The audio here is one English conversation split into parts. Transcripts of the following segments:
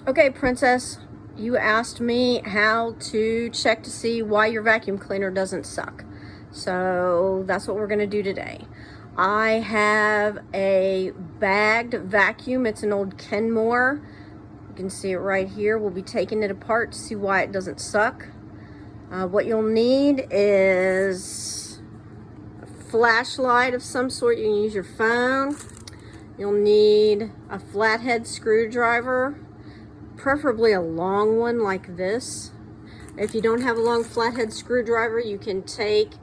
Okay, Princess, you asked me how to check to see why your vacuum cleaner doesn't suck. So that's what we're gonna do today. I have a bagged vacuum. It's an old Kenmore. You can see it right here. We'll be taking it apart to see why it doesn't suck. What you'll need is a flashlight of some sort. You can use your phone. You'll need a flathead screwdriver, preferably a long one like this. If you don't have a long flathead screwdriver, you can take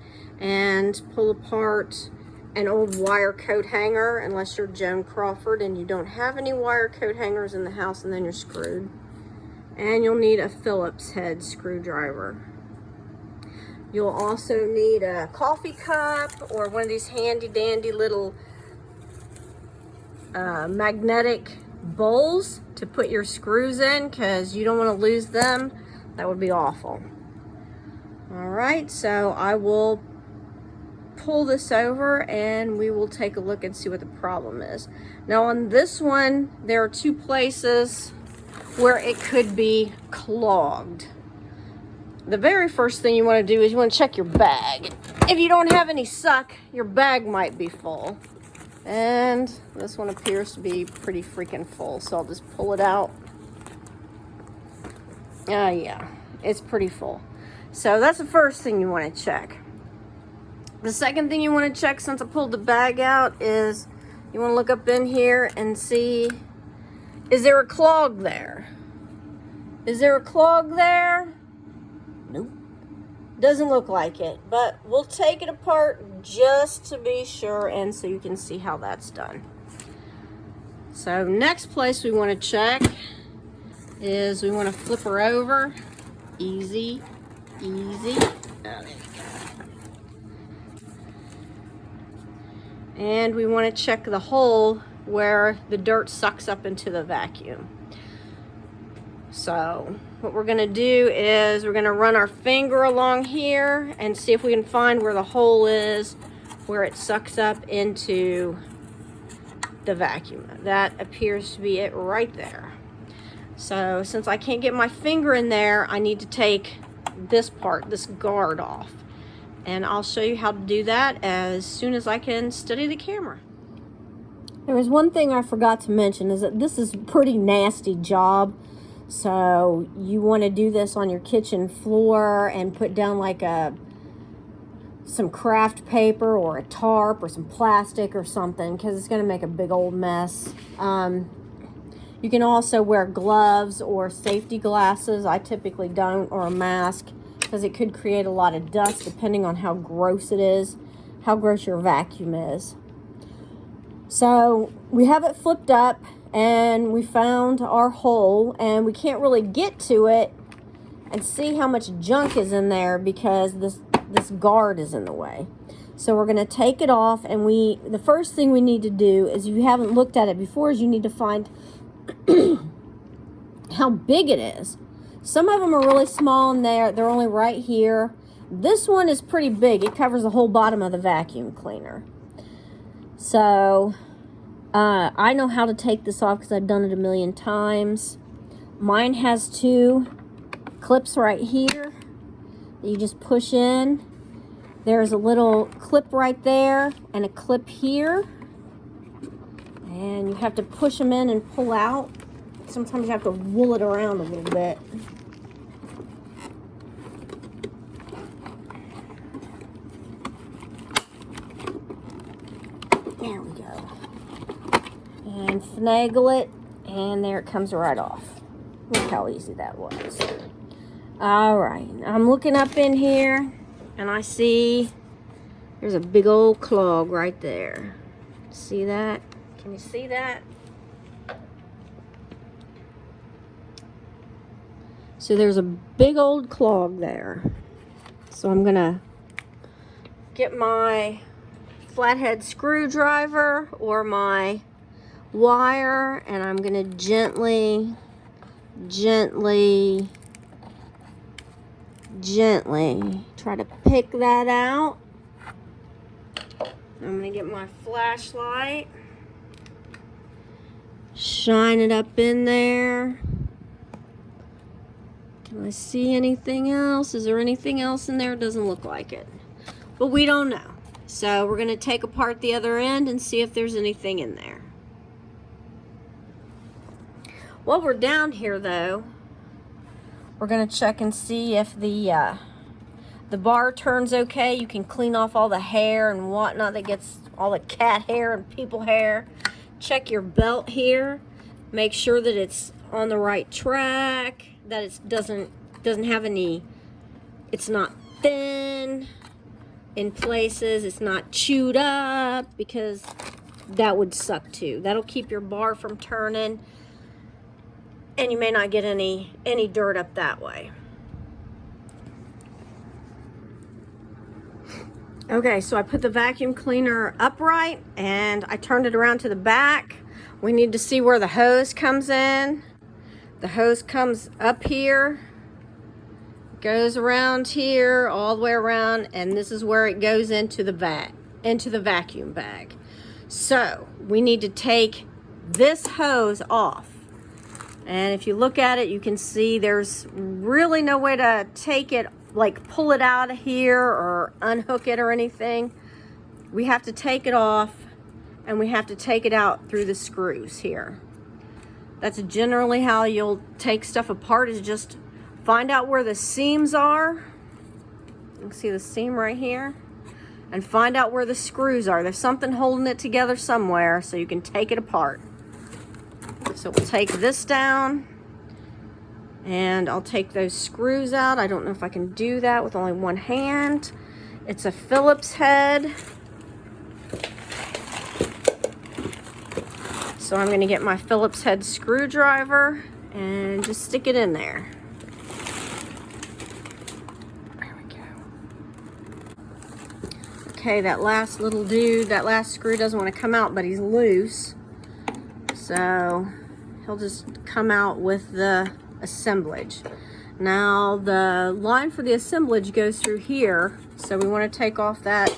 and pull apart an old wire coat hanger, unless you're Joan Crawford and you don't have any wire coat hangers in the house, and then you're screwed. And you'll need a Phillips head screwdriver. You'll also need a coffee cup or one of these handy dandy little magnetic bowls to put your screws in, because you don't want to lose them. That would be awful. All right, so I will pull this over and we will take a look and see what the problem is. Now on this one, there are two places where it could be clogged. The very first thing you want to do is you want to check your bag. If you don't have any suck, your bag might be full. And this one appears to be pretty freaking full, so I'll just pull it out. Yeah, it's pretty full. So that's the first thing you want to check. The second thing you want to check, since I pulled the bag out, is you want to look up in here and see, is there a clog there? Is there a clog there? Nope. Doesn't look like it, but we'll take it apart just to be sure and so you can see how that's done. So next place we want to check is we want to flip her over. Easy, easy. Oh, there we go. And we want to check the hole where the dirt sucks up into the vacuum. So what we're going to do is we're going to run our finger along here and see if we can find where the hole is, where it sucks up into the vacuum. That appears to be it right there. So since I can't get my finger in there, I need to take this part, this guard off. And I'll show you how to do that as soon as I can steady the camera. There was one thing I forgot to mention, is that this is a pretty nasty job. So you want to do this on your kitchen floor and put down like some craft paper or a tarp or some plastic or something, because it's going to make a big old mess. You can also wear gloves or safety glasses. I typically don't, or a mask, because it could create a lot of dust depending on how gross it is, how gross your vacuum is. So we have it flipped up and we found our hole, and we can't really get to it and see how much junk is in there because this guard is in the way. So we're going to take it off, and the first thing we need to do is, if you haven't looked at it before, is you need to find how big it is. Some of them are really small and they're only right here. This one is pretty big. It covers the whole bottom of the vacuum cleaner. So I know how to take this off because I've done it a million times. Mine has two clips right here that you just push in. There's a little clip right there and a clip here. And you have to push them in and pull out. Sometimes you have to wool it around a little bit. There we go. And finagle it, and there it comes right off. Look how easy that was. All right, I'm looking up in here, and I see there's a big old clog right there. See that? Can you see that? So there's a big old clog there. So I'm gonna get my flathead screwdriver or my wire, and I'm gonna gently try to pick that out. I'm gonna get my flashlight, shine it up in there, Can I see anything else? Is there anything else in there? It doesn't look like it. But we don't know. So we're going to take apart the other end and see if there's anything in there. While we're down here though, we're going to check and see if the bar turns okay. You can clean off all the hair and whatnot that gets all the cat hair and people hair. Check your belt here. Make sure that it's on the right track, that it doesn't have any, it's not thin in places, it's not chewed up, because that would suck too. That'll keep your bar from turning, and you may not get any dirt up that way. Okay, so I put the vacuum cleaner upright and I turned it around to the back. We need to see where the hose comes in. The hose comes up here, goes around here, all the way around, and this is where it goes into the vacuum bag. So we need to take this hose off. And if you look at it, you can see there's really no way to take it, like pull it out of here or unhook it or anything. We have to take it off, and we have to take it out through the screws here. That's generally how you'll take stuff apart, is just find out where the seams are. You can see the seam right here. And find out where the screws are. There's something holding it together somewhere, so you can take it apart. So we'll take this down, and I'll take those screws out. I don't know if I can do that with only one hand. It's a Phillips head. So I'm going to get my Phillips head screwdriver and just stick it in there. There we go. Okay, that last little dude, that last screw doesn't want to come out, but he's loose. So he'll just come out with the assemblage. Now the line for the assemblage goes through here, so we want to take off the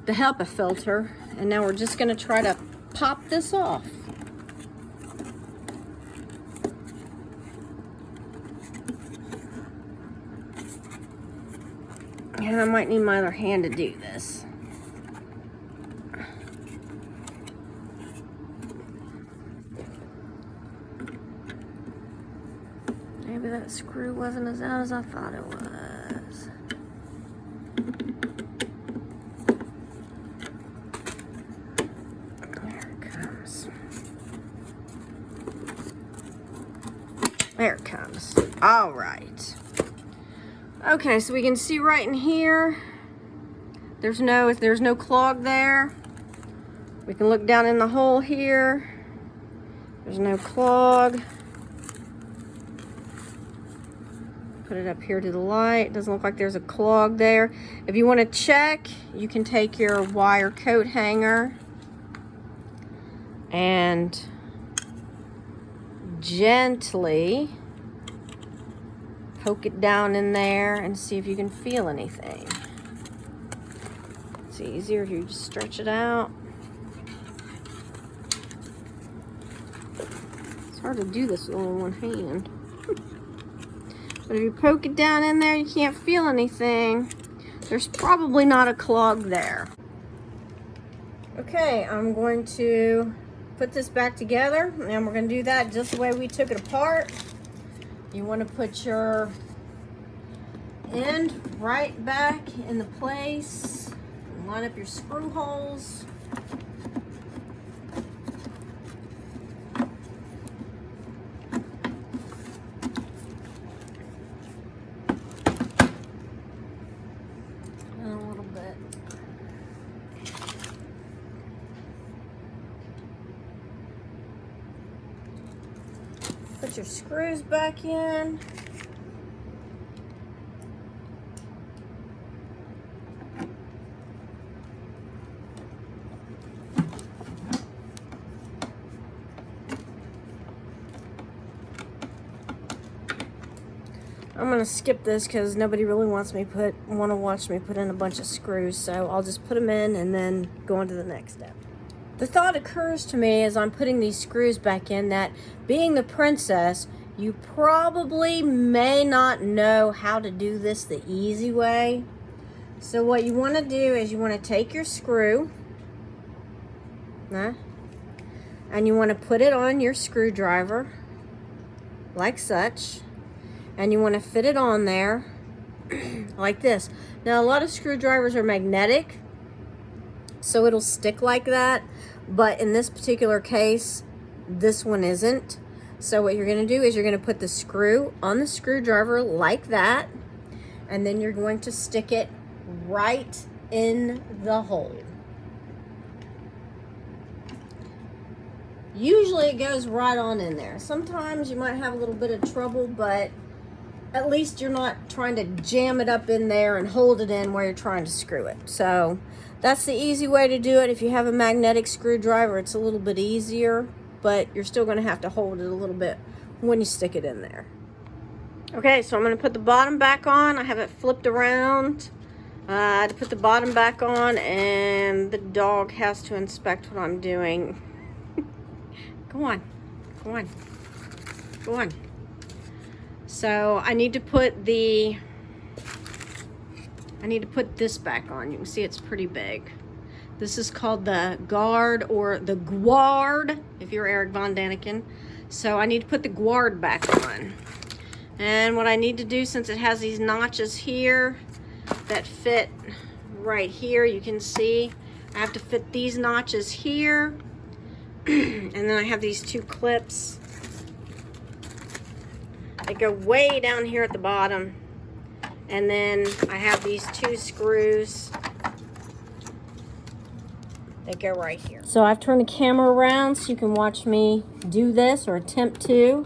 HEPA filter, and now we're just going to try to pop this off. And I might need my other hand to do this. Maybe that screw wasn't as out as I thought it was. There it comes. All right. Okay, so we can see right in here, there's no clog there. We can look down in the hole here. There's no clog. Put it up here to the light. Doesn't look like there's a clog there. If you want to check, you can take your wire coat hanger and gently poke it down in there and see if you can feel anything. It's easier if you just stretch it out. It's hard to do this with only one hand. But if you poke it down in there, you can't feel anything. There's probably not a clog there. Okay, I'm going to put this back together, and we're going to do that just the way we took it apart. You want to put your end right back in the place. Line up your screw holes. And a little bit. Put your screws back in. I'm gonna skip this because nobody really want to watch me put in a bunch of screws, so I'll just put them in and then go on to the next step. The thought occurs to me as I'm putting these screws back in that, being the princess, You probably may not know how to do this the easy way. So what you want to do is you want to take your screw, and you want to put it on your screwdriver like such, and you want to fit it on there like this. Now a lot of screwdrivers are magnetic, so it'll stick like that, but in this particular case this one isn't. So what you're going to do is you're going to put the screw on the screwdriver like that, and then you're going to stick it right in the hole. Usually it goes right on in there. Sometimes you might have a little bit of trouble, but at least you're not trying to jam it up in there and hold it in where you're trying to screw it. So that's the easy way to do it. If you have a magnetic screwdriver, it's a little bit easier, but you're still going to have to hold it a little bit when you stick it in there. Okay, so I'm going to put the bottom back on. I have it flipped around to put the bottom back on, and the dog has to inspect what I'm doing. Go on, go on, go on. So I need to put this back on. You can see it's pretty big. This is called the guard, or the guard if you're Eric Von Daniken. So I need to put the guard back on. And what I need to do, since it has these notches here that fit right here, you can see I have to fit these notches here. And then I have these two clips. They go way down here at the bottom. And then I have these two screws that go right here. So I've turned the camera around so you can watch me do this, or attempt to.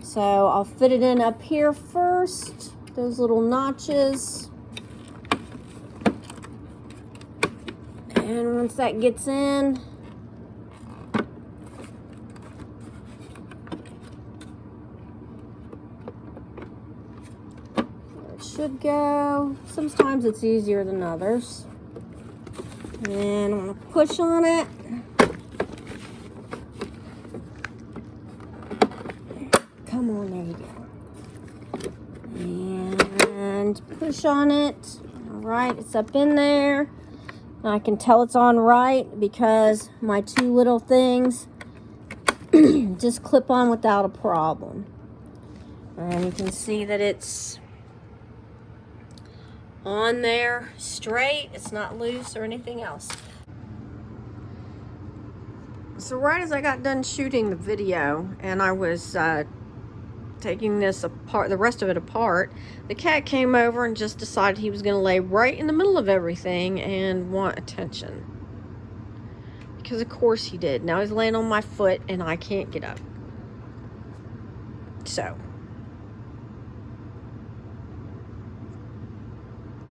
So I'll fit it in up here first, those little notches. And once that gets in, there it should go. Sometimes it's easier than others. And I'm going to push on it. Come on, there you go. And push on it. All right, it's up in there. I can tell it's on right because my two little things just clip on without a problem. And you can see that it's on there straight. It's not loose or anything else. So right as I got done shooting the video and I was taking this apart, the rest of it apart, the cat came over and just decided he was going to lay right in the middle of everything and want attention. Because of course he did. Now he's laying on my foot and I can't get up. So